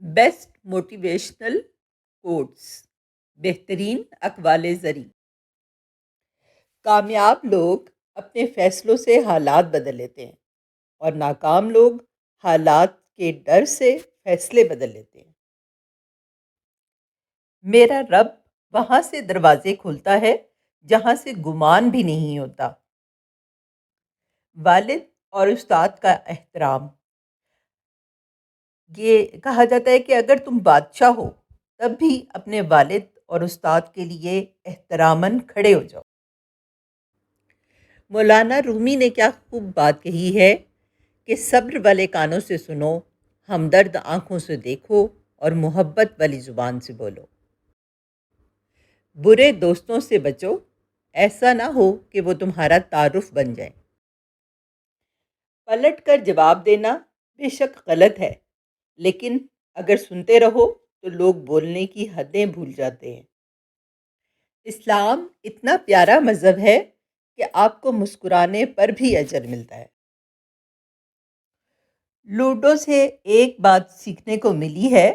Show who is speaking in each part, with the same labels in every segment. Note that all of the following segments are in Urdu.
Speaker 1: بیسٹ موٹیویشنل کوٹس، بہترین اقوال زری۔ کامیاب لوگ اپنے فیصلوں سے حالات بدل لیتے ہیں اور ناکام لوگ حالات کے ڈر سے فیصلے بدل لیتے ہیں۔ میرا رب وہاں سے دروازے کھولتا ہے جہاں سے گمان بھی نہیں ہوتا۔ والد اور استاد کا احترام۔ یہ کہا جاتا ہے کہ اگر تم بادشاہ ہو تب بھی اپنے والد اور استاد کے لیے احتراماً کھڑے ہو جاؤ۔ مولانا رومی نے کیا خوب بات کہی ہے کہ صبر والے کانوں سے سنو، ہمدرد آنکھوں سے دیکھو اور محبت والی زبان سے بولو۔ برے دوستوں سے بچو، ایسا نہ ہو کہ وہ تمہارا تعارف بن جائیں۔ پلٹ کر جواب دینا بے شک غلط ہے، لیکن اگر سنتے رہو تو لوگ بولنے کی حدیں بھول جاتے ہیں۔ اسلام اتنا پیارا مذہب ہے کہ آپ کو مسکرانے پر بھی اجر ملتا ہے۔ لوڈو سے ایک بات سیکھنے کو ملی ہے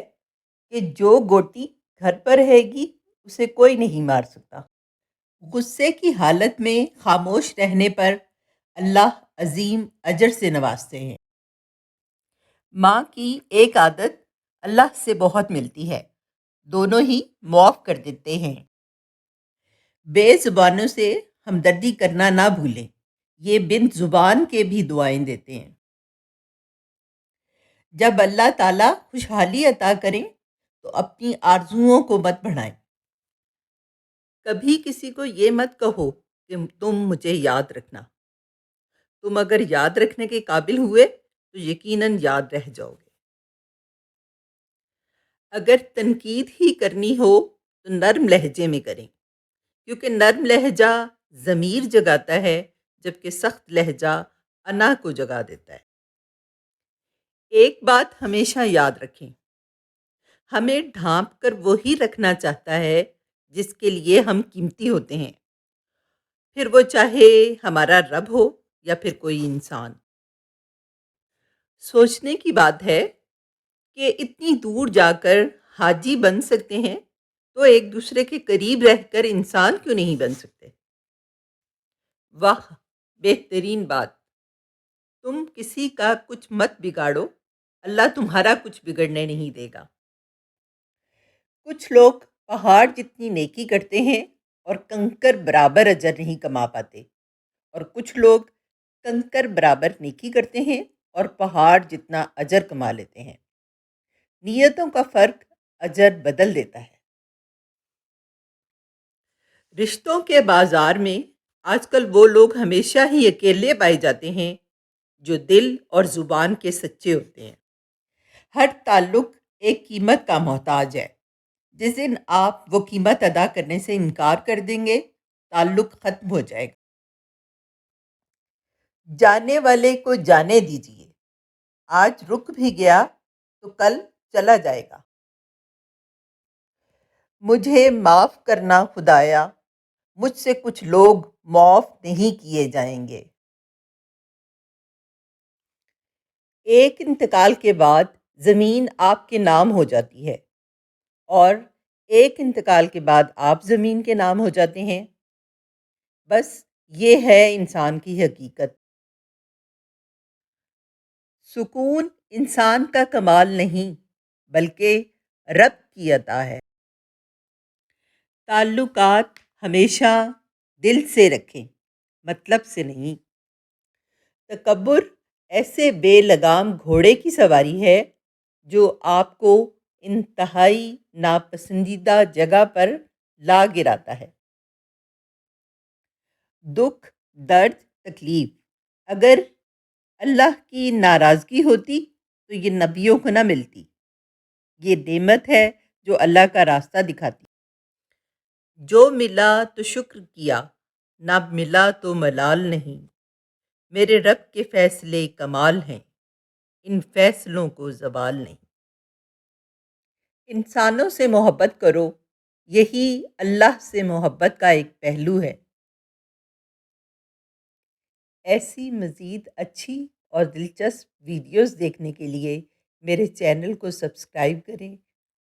Speaker 1: کہ جو گوٹی گھر پر رہے گی اسے کوئی نہیں مار سکتا۔ غصے کی حالت میں خاموش رہنے پر اللہ عظیم اجر سے نوازتے ہیں۔ ماں کی ایک عادت اللہ سے بہت ملتی ہے، دونوں ہی معاف کر دیتے ہیں۔ بے زبانوں سے ہمدردی کرنا نہ بھولیں، یہ بنت زبان کے بھی دعائیں دیتے ہیں۔ جب اللہ تعالیٰ خوشحالی عطا کریں تو اپنی آرزوؤں کو مت بڑھائیں۔ کبھی کسی کو یہ مت کہو کہ تم مجھے یاد رکھنا۔ تم اگر یاد رکھنے کے قابل ہوئے تو یقیناً یاد رہ جاؤ گے۔ اگر تنقید ہی کرنی ہو تو نرم لہجے میں کریں، کیونکہ نرم لہجہ ضمیر جگاتا ہے جبکہ سخت لہجہ انا کو جگا دیتا ہے۔ ایک بات ہمیشہ یاد رکھیں، ہمیں ڈھانپ کر وہی رکھنا چاہتا ہے جس کے لیے ہم قیمتی ہوتے ہیں، پھر وہ چاہے ہمارا رب ہو یا پھر کوئی انسان۔ سوچنے کی بات ہے کہ اتنی دور جا کر حاجی بن سکتے ہیں تو ایک دوسرے کے قریب رہ کر انسان کیوں نہیں بن سکتے؟ واہ، بہترین بات۔ تم کسی کا کچھ مت بگاڑو، اللہ تمہارا کچھ بگڑنے نہیں دے گا۔ کچھ لوگ پہاڑ جتنی نیکی کرتے ہیں اور کنکر برابر اجر نہیں کما پاتے، اور کچھ لوگ کنکر برابر نیکی کرتے ہیں اور پہاڑ جتنا اجر کما لیتے ہیں۔ نیتوں کا فرق اجر بدل دیتا ہے۔ رشتوں کے بازار میں آج کل وہ لوگ ہمیشہ ہی اکیلے پائے جاتے ہیں جو دل اور زبان کے سچے ہوتے ہیں۔ ہر تعلق ایک قیمت کا محتاج ہے۔ جس دن آپ وہ قیمت ادا کرنے سے انکار کر دیں گے، تعلق ختم ہو جائے گا۔ جانے والے کو جانے دیجیے، آج رک بھی گیا تو کل چلا جائے گا۔ مجھے معاف کرنا خدایا، مجھ سے کچھ لوگ معاف نہیں کیے جائیں گے۔ ایک انتقال کے بعد زمین آپ کے نام ہو جاتی ہے اور ایک انتقال کے بعد آپ زمین کے نام ہو جاتے ہیں۔ بس یہ ہے انسان کی حقیقت۔ سکون انسان کا کمال نہیں بلکہ رب کی عطا ہے۔ تعلقات ہمیشہ دل سے رکھیں، مطلب سے نہیں۔ تکبر ایسے بے لگام گھوڑے کی سواری ہے جو آپ کو انتہائی ناپسندیدہ جگہ پر لا گراتا ہے۔ دکھ، درد، تکلیف اگر اللہ کی ناراضگی ہوتی تو یہ نبیوں کو نہ ملتی۔ یہ نعمت ہے جو اللہ کا راستہ دکھاتی۔ جو ملا تو شکر کیا، نہ ملا تو ملال نہیں۔ میرے رب کے فیصلے کمال ہیں، ان فیصلوں کو زوال نہیں۔ انسانوں سے محبت کرو، یہی اللہ سے محبت کا ایک پہلو ہے۔ ایسی مزید اچھی اور دلچسپ ویڈیوز دیکھنے کے لیے میرے چینل کو سبسکرائب کریں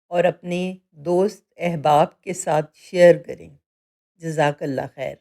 Speaker 1: اور اپنے دوست احباب کے ساتھ شیئر کریں۔ جزاک اللہ خیر۔